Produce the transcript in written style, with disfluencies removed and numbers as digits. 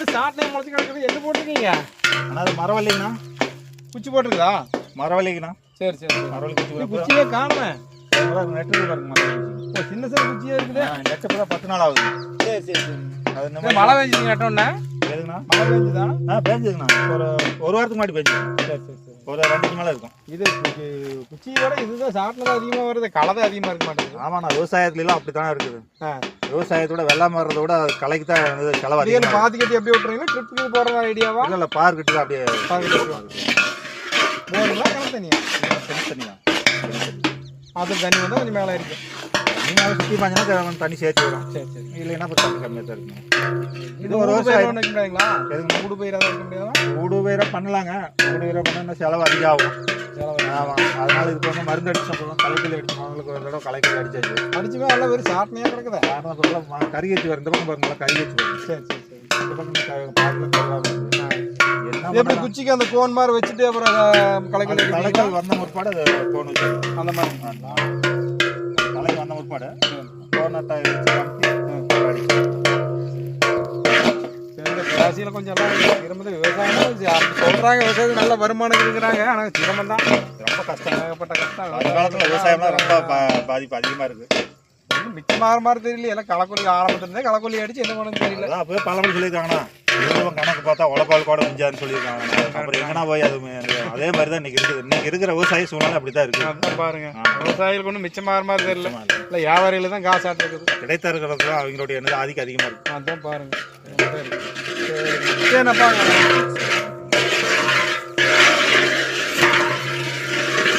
மாதிரி சாட்டிலே முளைச்சி கிடக்குது. என்ன போட்டிருக்கீங்க? ஆனால் அது மரவள்ளிங்கண்ணா. குச்சி போட்டிருக்குதா? மரவள்ளிங்கண்ணா. சரி சரி சரி. மரவள்ளி குச்சி குச்சியே காணுமே. நெட்டு பாருங்க மரவள்ளி. சின்ன சின்ன குச்சியே இருக்குது. நெட்டு இப்போ தான் 10 நாள் ஆகுது. சரி சரி சரி. அது நம்ம மழை பெஞ்சிங்க நட்டோன்னே. எதுங்கண்ணா? மழை பெஞ்சுதா? பேஞ்சுதுங்கண்ணா. ஒரு வாரத்துக்கு முன்னாடி பேஞ்சுது. சரி சரி சரி. ஒரு 2 மேலே இருக்கும். இது குச்சியோட இதுதான் சாட்டில் தான் அதிகமாக வருது. களை தான் அதிகமாக இருக்க மாட்டேங்குது. ஆமாண்ணா, விவசாயத்துலாம் அப்படி தானே இருக்குது. விவசாயத்தோட வெள்ளாமை வர்றத விட கலைக்கு தான் செலவு அதிகம். பாத்தி கட்டி அப்படியே விட்டுறீங்களா? ட்ரிப்புக்கு போடுற ஐடியாவா? இல்லை பார்க்கிட்டு தான் அப்படியே போறீங்களா? கிணத்து தண்ணியா? தண்ணி தான். அது தண்ணி வந்து கொஞ்சம் மேலே இருக்கு. நீங்கள் சுற்றி பாஞ்சினா தண்ணி சேர்த்து வரும். சரி சரி. இல்லைன்னா இப்போ தண்ணி கம்மியாக தான் இருக்குங்க. இது ஒரு விவசாயம் வைக்க முடியாதுங்களா? மூடு பயிராக வைக்க முடியாதா? மூடு பயிராக பண்ணலாங்க. மூடு பயிராக பண்ணால் செலவு அதிகம் ஆகும். ஆமாம், அதனால இதுக்கு வந்து மருந்து அடிச்சு சொல்லலாம். களைக்கல் அடிச்சு அவங்களுக்கு ஒரு தடவை களைக்கல் அடிச்சாச்சு. அடிச்சுமே எல்லாம் வெறும் சாட்டினையாக கிடக்குதா? காரணம் கறி வச்சு வர இந்த பக்கம் பாருங்களா, கறி வச்சு வரும். சரி சரி சரி. இந்த பக்கம் பார்க்கலாம். எப்படி குச்சிக்கு அந்த கோன் மாதிரி வச்சுட்டு அப்புறம் களைக்கல் வந்த முற்பாடு அது கோன் வச்சு அந்த மாதிரி களைக்கு வந்த முற்பாடு கோன் நட்டை வச்சு ராசியில் கொஞ்சம் எல்லாம் இருந்தது. விவசாயம் சொல்கிறாங்க விவசாயத்துக்கு நல்ல வருமானம் இருக்குங்கிறாங்க. ஆனால் சிரமம் தான், ரொம்ப கஷ்டம். ஏகப்பட்ட கஷ்டம். அந்த காலத்தில் விவசாயம்லாம் ரொம்ப பாதிப்பு அதிகமாக இருக்குது. மிச்சம் மாற மாதிரி தெரியல. எல்லாம் களக்கொல்லி ஆரம்பத்துலேருந்தே களக்கொல்லி அடிச்சு என்ன பண்ணுன்னு தெரியல. அதான் அப்போயே பழமொழி சொல்லியிருக்காங்கண்ணா. கணக்கு பார்த்தா உழப்பால் கூட மிஞ்சான்னு சொல்லியிருக்காங்க. அப்புறம் எங்கன்னா போய் அது அதே மாதிரி தான் இன்னைக்கு இருக்குது. இன்னைக்கு இருக்கிற விவசாய சூழ்நிலை அப்படி தான் இருக்குது. அதான் பாருங்க, விவசாயிகளுக்கு ஒன்றும் மிச்சம் மாற மாதிரி தெரியல. இல்லை வியாபாரிகள் தான் காசு ஆட்டு இருக்குது. கிடைத்த இருக்கிறது தான் அவங்களுடைய ஆதிக்கம் அதிகமாக இருக்குது. அதான் பாருங்க. சரி, என்னப்பா